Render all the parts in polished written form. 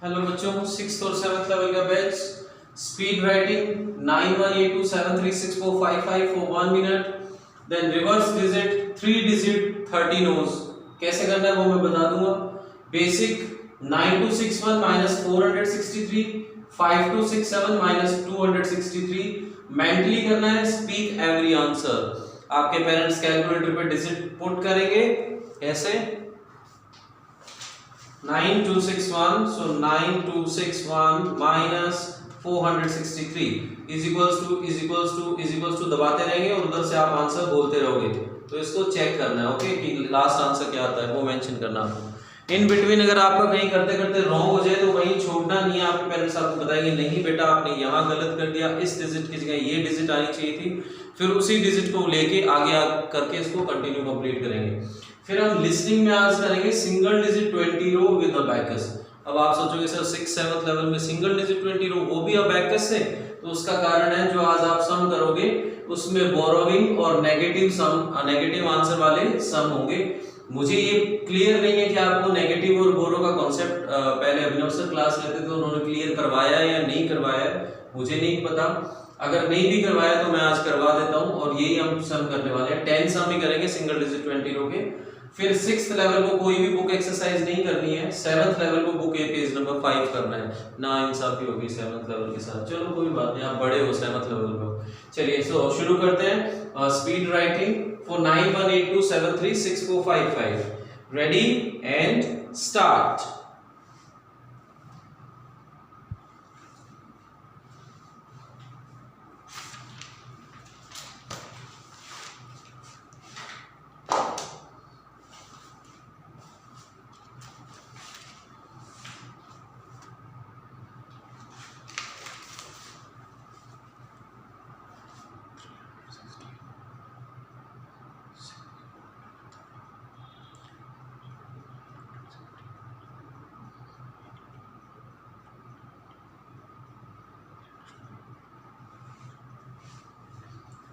Hello बच्चों, 6th और 7th level का batch speed writing 9182736455 for 1 minute, then reverse digit 3 digit 30 nos कैसे करना है वो मैं बता दूंगा। बेसिक 9261 माइनस 463, 5267 माइनस 263 मेंटली करना है। Speak every answer. आपके पेरेंट्स कैलकुलेटर पे डिजिट पुट करेंगे ऐसे 9261, so 9261 minus 463 is equals to दबाते रहेंगे और उधर से आप आंसर बोलते रहोगे। तो इसको चेक करना है, ओके, कि लास्ट आंसर क्या आता है वो मेंशन करना है। इन बिटवीन अगर आपका कहीं करते करते रॉन्ग हो जाए तो वहीं छोड़ना नहीं है। आपके पेरेंट्स आपको बताएंगे नहीं बेटा आपने यहाँ गलत कर दिया, इस डिजिट की जगह ये डिजिट आनी चाहिए थी। फिर उसी डिजिट को लेके आगे करके इसको कंटिन्यू कंप्लीट करेंगे। फिर हम लिसनिंग में आज करेंगे single digit 20 row with abacus. अब आप सोचोगे सर 6th-7th लेवल में सिंगल डिजिट 20 रो वो भी अबैकस से, तो उसका कारण है जो आज आप सम करोगे उसमें बोरोविंग और नेगेटिव आंसर वाले सम होंगे। मुझे ये क्लियर नहीं है कि आपको नेगेटिव और बोरो का कॉन्सेप्ट पहले अभिनव सर क्लास लेते थे उन्होंने क्लियर करवाया या नहीं करवाया, मुझे नहीं पता। अगर नहीं भी करवाया तो मैं आज करवा देता हूं और यही हम सम करने वाले हैं। 10 सम ही करेंगे सिंगल डिजिट 20 रो के। फिर 6th लेवल को कोई भी बुक एक्सरसाइज नहीं करनी है। 7th लेवल को बुक ए पेज नंबर 5 करना है। ना इंसाफी होगी 7th लेवल के साथ। चलो कोई बात नहीं, आप बड़े हो 7th लेवल पे। चलिए शुरू करते हैं speed writing for 9182736455। Ready and start.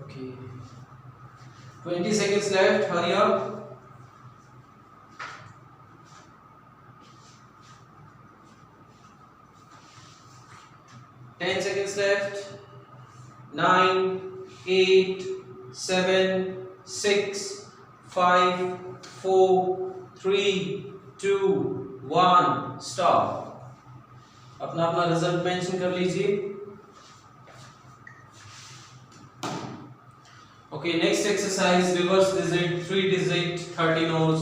Okay. 20 seconds left. Hurry up. Ten seconds left. 9, 8, 7, 6, 5, 4, 3, 2, 1. Stop. अपना अपना रिजल्ट मेंशन कर लीजिए। Okay, next exercise reverse digit 3 digit 30 nos.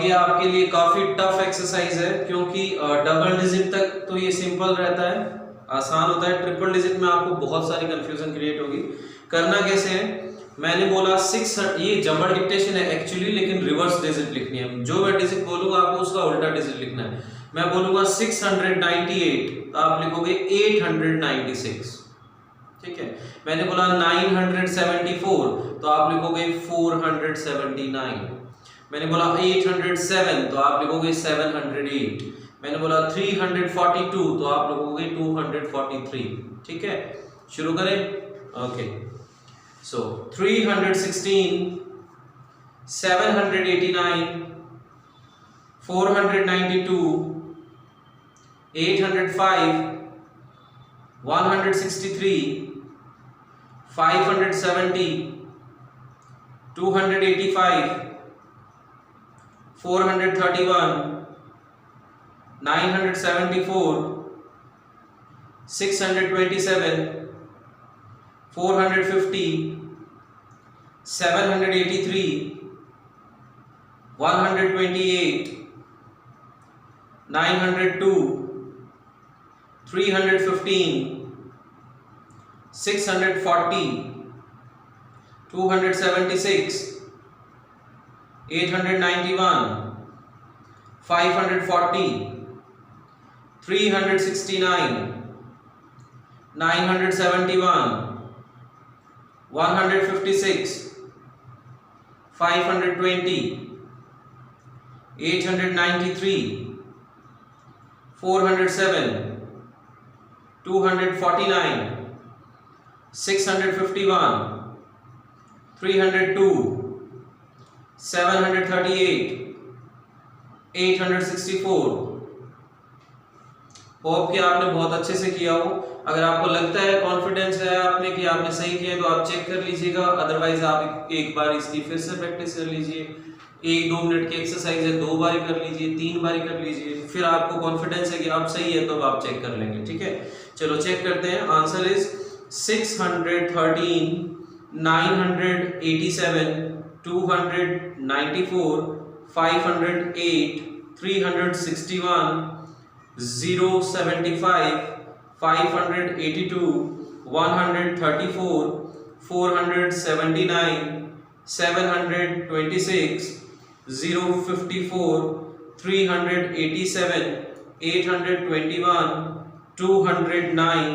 ये आपके लिए काफी टफ एक्सरसाइज है क्योंकि डबल डिजिट तक तो ये सिंपल रहता है, आसान होता है। ट्रिपल डिजिट में आपको बहुत सारी कंफ्यूजन क्रिएट होगी। करना कैसे है, मैंने बोला 6, ये जंबल डिक्टेशन है एक्चुअली, लेकिन रिवर्स डिजिट लिखनी है। जो मैं डिजिट बोलूंगा आपको उसका उल्टा डिजिट लिखना है। मैं बोलूंगा 698 तो आप लिखोगे 896, ठीक है। मैंने बोला 974 तो आप लिखोगे 479। मैंने बोला 807 तो आप लिखोगे 708। मैंने बोला 342 तो आप लिखोगे 243, ठीक है। शुरू करें। ओके, सो 316, 789, 492, 805, 163, 570, 285, 431, 974, 627, 450, 783, 128, 902, 315, 640, 276, 891, 540, 369, 971, 156, 520, 893, 407, 249, 651, 302, 738, 864, होप कि आपने बहुत अच्छे से किया हो। अगर आपको लगता है, कॉन्फिडेंस है आप में कि आपने सही किया, तो आप चेक कर लीजिएगा, अदरवाइज आप एक बार इसकी फिर से प्रैक्टिस कर लीजिए। 1-2 मिनट की एक्सरसाइज है, 2 बारी कर लीजिए, 3 बारी कर लीजिए, फिर आपको कॉन्फिडेंस है कि आप सही है तो आप चेक कर लेंगे। ठीक है, चलो चेक करते हैं। आंसर इज 613, 987, 294, 508, 361, 075, 582, 134, 479, 726, 054, 387, 821, 209,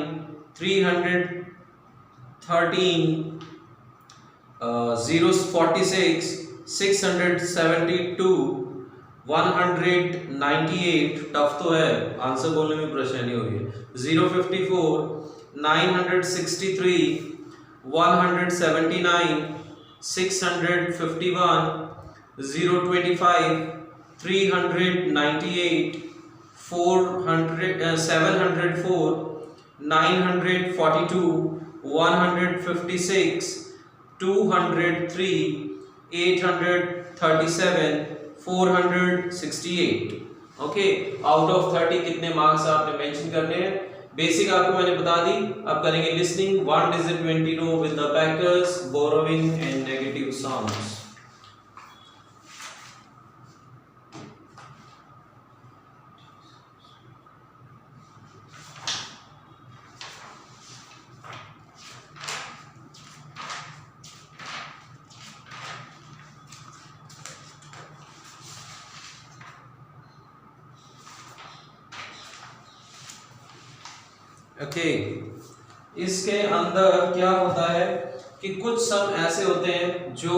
313, 046, 672, 198, टफ तो है, आंसर बोलने में परेशानी हो रही है, 054, 963, 179, 651, 025, 398, 704, 942, 156, 203, 837, 468। ओके, आउट ऑफ 30 कितने मार्क्स आपने मेंशन करने हैं? बेसिक आपको मैंने बता दी। अब करेंगे listening, 1 digit 20 know with the bakers, borrowing and negative sounds. Okay, इसके अंदर क्या होता है कि कुछ सम ऐसे होते हैं जो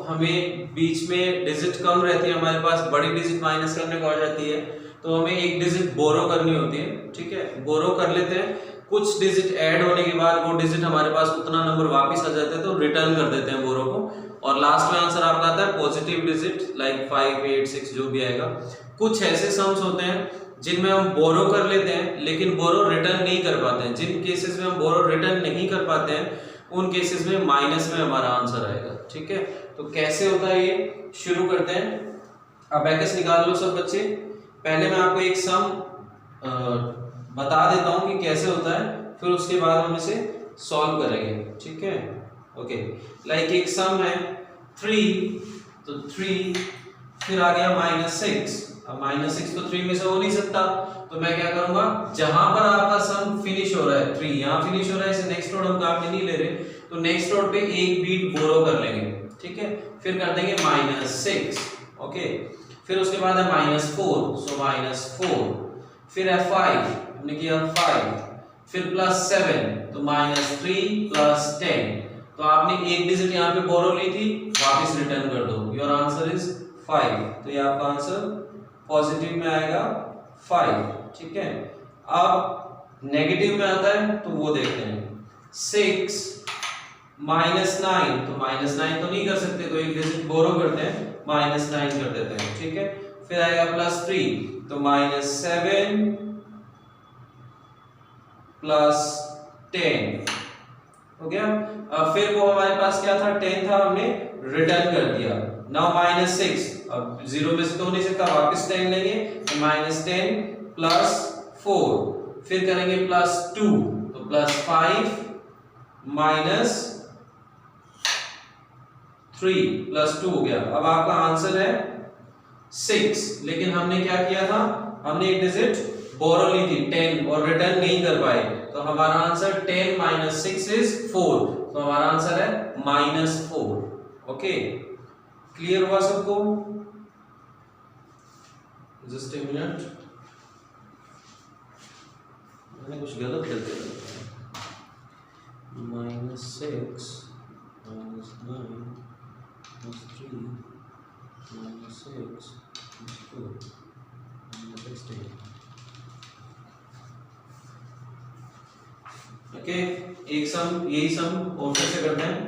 हमें बीच में डिजिट कम रहती है, हमारे पास बड़ी डिजिट माइनस करने को आ जाती है, तो हमें एक डिजिट बोरो करनी होती है। ठीक है, बोरो कर लेते हैं, कुछ डिजिट ऐड होने के बाद वो डिजिट हमारे पास उतना नंबर वापस आ जाता है, तो रिटर्न कर देते हैं बोरो को, और लास्ट में आंसर आपका आता है पॉजिटिव डिजिट, लाइक 5, 8, 6 जो भी आएगा। कुछ ऐसे सम्स होते हैं जिनमें हम बोरो कर लेते हैं लेकिन बोरो रिटर्न नहीं कर पाते हैं। जिन केसेस में हम बोरो रिटर्न नहीं कर पाते हैं उन केसेस में माइनस में हमारा आंसर आएगा। ठीक है, तो कैसे होता है ये, शुरू करते हैं। अबैकस निकाल लो सब बच्चे। पहले मैं आपको एक सम बता देता हूं कि कैसे होता है, फिर उसके बाद हम इसे सॉल्व करेंगे। ठीक है, ओके, लाइक एक सम है 3, तो 3, फिर आ गया -6। अब -6 तो 3 में से हो नहीं सकता, तो मैं क्या करूंगा, जहां पर आपका सम फिनिश हो रहा है 3 यहां फिनिश हो रहा है, इसे नेक्स्ट नोड हम काम में नहीं ले रहे, तो नेक्स्ट नोड पे एक बीट बोरो कर लेंगे। ठीक है, फिर कर देंगे -6। ओके, फिर उसके बाद है -4, सो -4, फिर है 5, हमने किया 5, फिर +7, तो -3 + 10, तो आपने एक डिजिट यहाँ पे बोरो ली थी, वापस रिटर्न कर दो, योर आंसर इज 5, तो ये आपका आंसर पॉजिटिव में आएगा 5। ठीक है, अब नेगेटिव में आता है तो वो देखते हैं, 6 -9, तो -9 तो नहीं कर सकते, तो एक डिजिट बोरो करते हैं, -9 कर देते हैं। ठीक है, फिर आएगा +3, तो -7 + 10 हो गया। अब फिर वो हमारे पास क्या था, 10 था, हमने रिटर्न कर दिया। नाउ -6, अब 0 में से तो हो नहीं सकता, वापस 10 लेंगे, तो -10 + 4, फिर करेंगे +2, तो +5 -3 +2 हो गया। अब आपका आंसर है 6, लेकिन हमने क्या किया था, हमने एक डिजिट बोरो ली थी 10 और रिटर्न नहीं कर पाए, तो हमारा आंसर 10 - 6 इज 4, तो हमारा आंसर है -4। ओके, क्लियर हुआ सबको? जस्ट ए मिनट, मैंने कुछ गलत कर दिया। -6 - 9 +3 -6 +2 -16। ओके, एक सम, यही सम और फिर से करते हैं।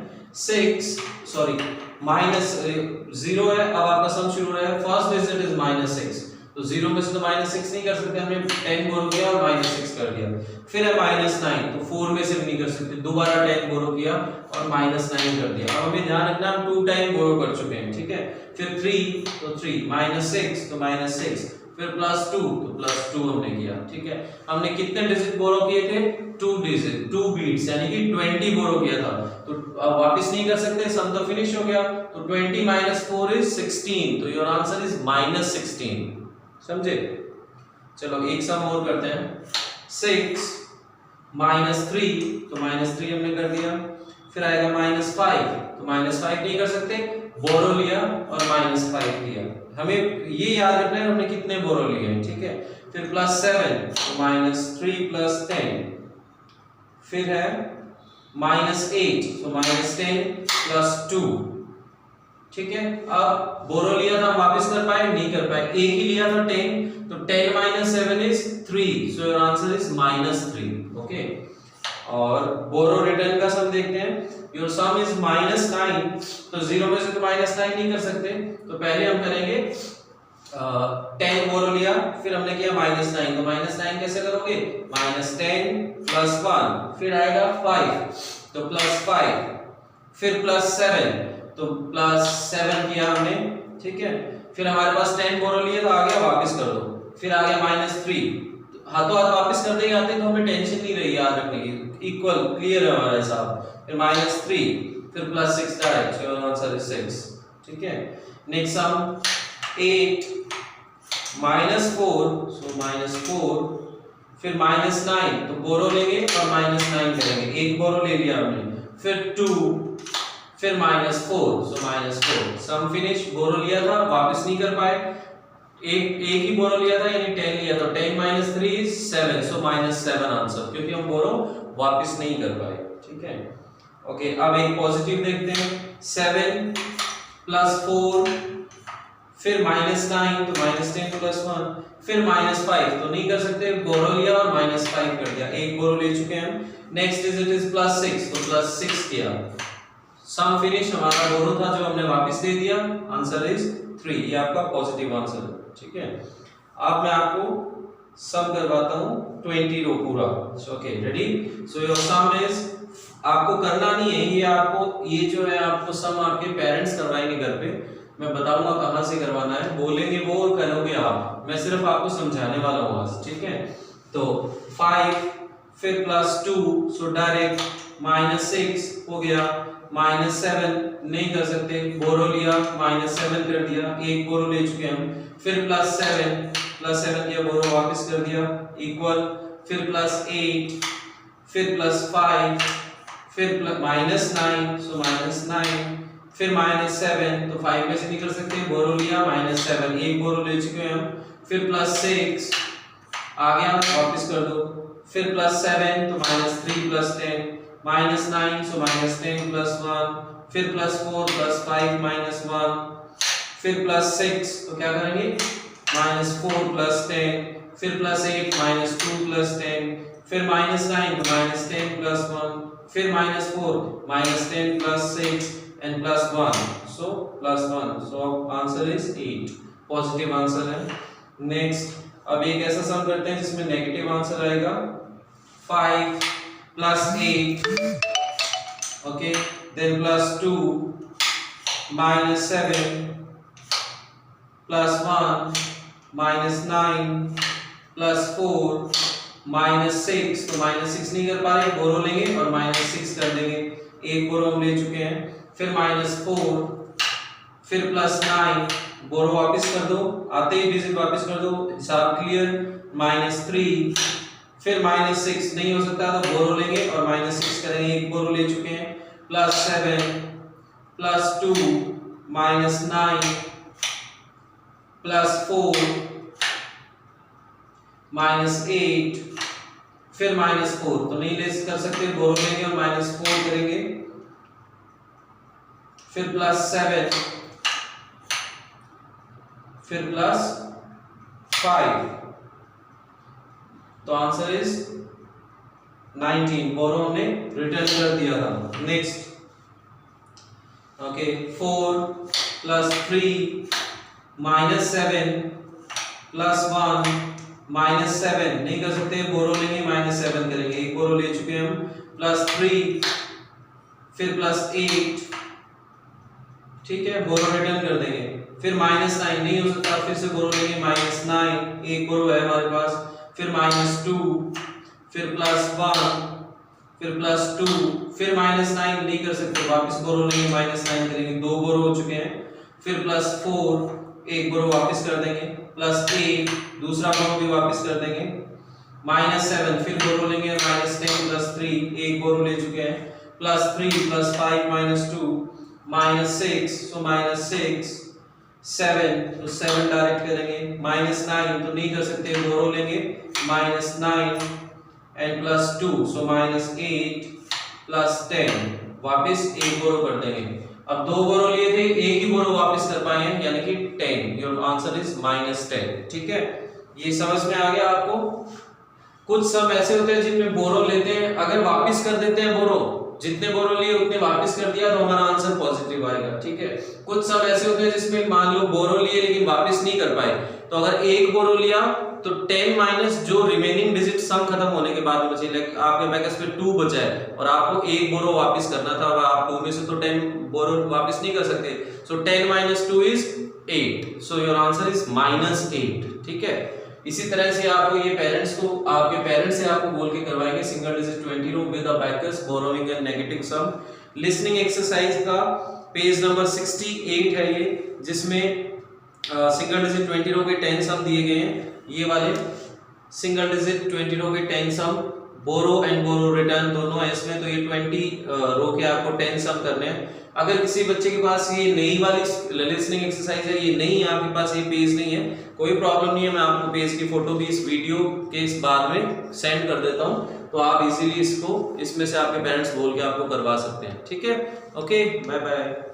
0 है, अब आपका सम शुरू हो रहा है, फर्स्ट डिजिट इज -6, तो 0 में से तो -6 नहीं कर सकते, हमने 10 बोरो किया और -6 कर दिया। फिर है -9, तो 4 में से भी नहीं कर सकते, दोबारा 10 बोरो किया और -9 कर दिया। अब हमें ध्यान रखना हम 2 टाइम बोरो कर चुके हैं, ठीक है। फिर 3 तो 3, -6 तो -6, फिर +2 तो +2 हमने किया, ठीक है। हमने कितने डिजिट बोरो किए थे? 2 डिजिट, 2 बीट्स, यानी कि 20 बोरो किया था। तो अब वापस नहीं कर सकते, सम तो फिनिश हो गया। तो 20 - 4 इज 16, तो योर आंसर इज -16, समझे। चलो एक सम और करते हैं। 6 - 3 तो -3 हमने कर दिया। फिर आएगा -5 तो -5 नहीं कर सकते, बोरो लिया और -5 किया। हमें ये याद रखना है हमने कितने बोरो लिए हैं, ठीक है। फिर +7 तो -3 + 10, फिर है -8 तो -10 + 2, ठीक है। अब बोरो लिया था, वापस कर पाए? नहीं कर पाए। एक ही लिया था 10, तो 10 - 7 is 3, so your answer is -3, okay. और बोरो रिटर्न का सम देखते हैं। योर सम इज -9, तो 0 में से तो -9 नहीं कर सकते, तो पहले हम करेंगे 10 बोरो लिया, फिर हमने किया -9, तो -9 कैसे करोगे? -10 + 1, फिर आएगा 5 तो +5, फिर +7 तो +7 किया हमने, ठीक है। फिर हमारे पास 10 बोरो लिए तो आ गया, वापस कर दो। फिर आ गया -3, हाथों हाथ वापस कर देंगे आते, तो हमें टेंशन नहीं रही याद रखने की, इक्वल क्लियर है हमारा हिसाब। फिर -3, फिर +6 डायरेक्ट, सो आंसर इज 6, ठीक है। नेक्स्ट सम 8 - 4 सो -4, फिर -9 तो बोरो लेंगे और -9 करेंगे, एक बोरो ले लिया हमने। फिर 2, फिर -4 सो -4, सम फिनिश। बोरो लिया था, वापस नहीं कर पाए, एक ही बोरो लिया था यानी 10 लिया, तो 10 - 3 इज 7, सो -7 आंसर, क्योंकि हम बोरो वापस नहीं कर पाए, ठीक है। ओके, अब एक पॉजिटिव देखते हैं। 7 + 4, फिर -9 तो -10 + 1, फिर -5 तो नहीं कर सकते, बोरो लिया और -5 कर दिया, एक बोरो ले चुके हैं हम। नेक्स्ट डिजिट इज +6, तो +6 किया, सम फिनिश। हमारा बोरो था जो हमने वापस दे दिया, आंसर इज 3, ये आपका पॉजिटिव आंसर है, ठीक है। अब मैं आपको सम करवाता हूं 20 रो पूरा, okay ready. So your some is, आपको करना नहीं है ये, आपको ये जो है आपको सम आपके पेरेंट्स करवाएंगे घर पे, मैं बताऊंगा कहां से करवाना है, बोलेंगे वो और करोगे आप, मैं सिर्फ आपको समझाने वाला हूं आज, ठीक है। तो 5 फिर +2 सो डायरेक्ट -6 हो गया, -7 नहीं कर सकते, बोरो लिया -7 कर दिया, एक बोरो ले चुके हम। फिर +7 किया, बोरो वापस कर दिया, इक्वल। फिर +8, फिर +5, फिर -9 सो -9, फिर -7 तो 5 में से नहीं कर सकते, बोरो लिया -7, एक बोरो ले चुके हैं हम। फिर +6 आ गया, वापस कर दो। फिर +7 तो -3 + 10, -9 सो -10 + 1, फिर +4 +5 -1, फिर +6 तो क्या करेंगे? -4 + 10, फिर +8 -2 + 10, फिर -9 तो -10 + 1, फिर -4 -10 + 6 and +1 so +1, so answer is 8, positive answer है। नेक्स्ट, अब एक ऐसा सम करते हैं जिसमें नेगेटिव आंसर आएगा। 5 + 8, ओके, देन +2 -7 +1 -9 +4 -6 तो -6 नहीं कर पा रहे, बोरो लेंगे और -6 कर देंगे, एक बोरो हम ले चुके हैं। फिर -4, फिर +9, बोरो वापस कर दो, आते ही डिजिट वापस कर दो, हिसाब क्लियर। -3, फिर -6 नहीं हो सकता तो बोरो लेंगे और -6 करेंगे, एक बोरो ले चुके हैं। +7 +2 -9 +4 -8, फिर -4 तो नहीं ले कर सकते, बोरो लेंगे और -4 करेंगे। फिर +7, फिर +5 तो आंसर इज 19, बोरो हमने रिटर्न कर दिया था। नेक्स्ट, ओके, 4 + 3 -7 +1 -7 नहीं कर सकते, बोरो लेंगे -7 करेंगे, एक बोरो ले चुके हैं हम, +3 फिर +8, ठीक है, बोरो रिटर्न कर देंगे, फिर -9 नहीं हो सकता, फिर से बोरो लेंगे -9, एक बोरो है हमारे पास, फिर -2 फिर +1 फिर +2 फिर -9 नहीं कर सकते, वापस बोरो लेंगे -9 करेंगे, दो बोरो हो चुके हैं, फिर +4 एक बोरो वापस कर देंगे, +8 दूसरा बोरो भी वापस कर देंगे, -7 फिर बोरो लेंगे, -10 +3 एक बोरो ले चुके हैं, +3 +5 -2 -6 so -6 7 तो 7 डायरेक्ट करेंगे, -9 तो नहीं कर सकते, बोरो लेंगे -9 एंड +2 so -8 +10 वापस एक बोरो कर देंगे, अब दो बोरो लिए थे, एक ही बोरो वापस कर पाए हैं यानी कि 10, योर आंसर इज -10, ठीक है, ये समझ में आ गया आपको। कुछ सम ऐसे होते हैं जिनमें बोरो लेते हैं, अगर वापस कर देते हैं बोरो, जितने बोरो लिए उतने वापस कर दिया तो हमारा आंसर पॉजिटिव आएगा, ठीक है। कुछ सम ऐसे होते हैं जिसमें मान लो बोरो लिए लेकिन वापस नहीं कर पाए, तो अगर एक बोरो लिया तो 10 माइनस जो रिमेनिंग डिजिट सम खत्म होने के बाद बचे, लाइक आपके पास पे 2 बचा है और आपको एक बोरो वापस करना था, और आप 2 में से तो 10 बोरो वापस नहीं कर सकते, सो 10 - 2 is 8, so your answer is -8, ठीक है। इसी तरह से आपको ये पेरेंट्स को, आपके पेरेंट्स से आपको बोल के करवाएंगे single digit 20 row with abacus, borrowing and negative sum. Listening exercise का पेज नंबर 68 है ये, जिसमें सिंगल डिजिट 20 रो के 10 सम दिए गए हैं, ये वाले सिंगल डिजिट 20 रो के 10 सम, बोरो एंड बोरो रिटर्न दोनों है इसमें, तो ये 20 रो के आपको 10 सम करने हैं। अगर किसी बच्चे के पास ये नई वाली लिसनिंग एक्सरसाइज है, ये नहीं है आपके पास, ये पेज नहीं है, कोई प्रॉब्लम नहीं है, मैं आपको पेज की फोटो भी इस वीडियो के इस बाद में सेंड कर देता हूँ, तो आप इजीली इसको इसमें से आपके पेरेंट्स बोल के आपको करवा सकते हैं, ठीक है। Okay, bye bye.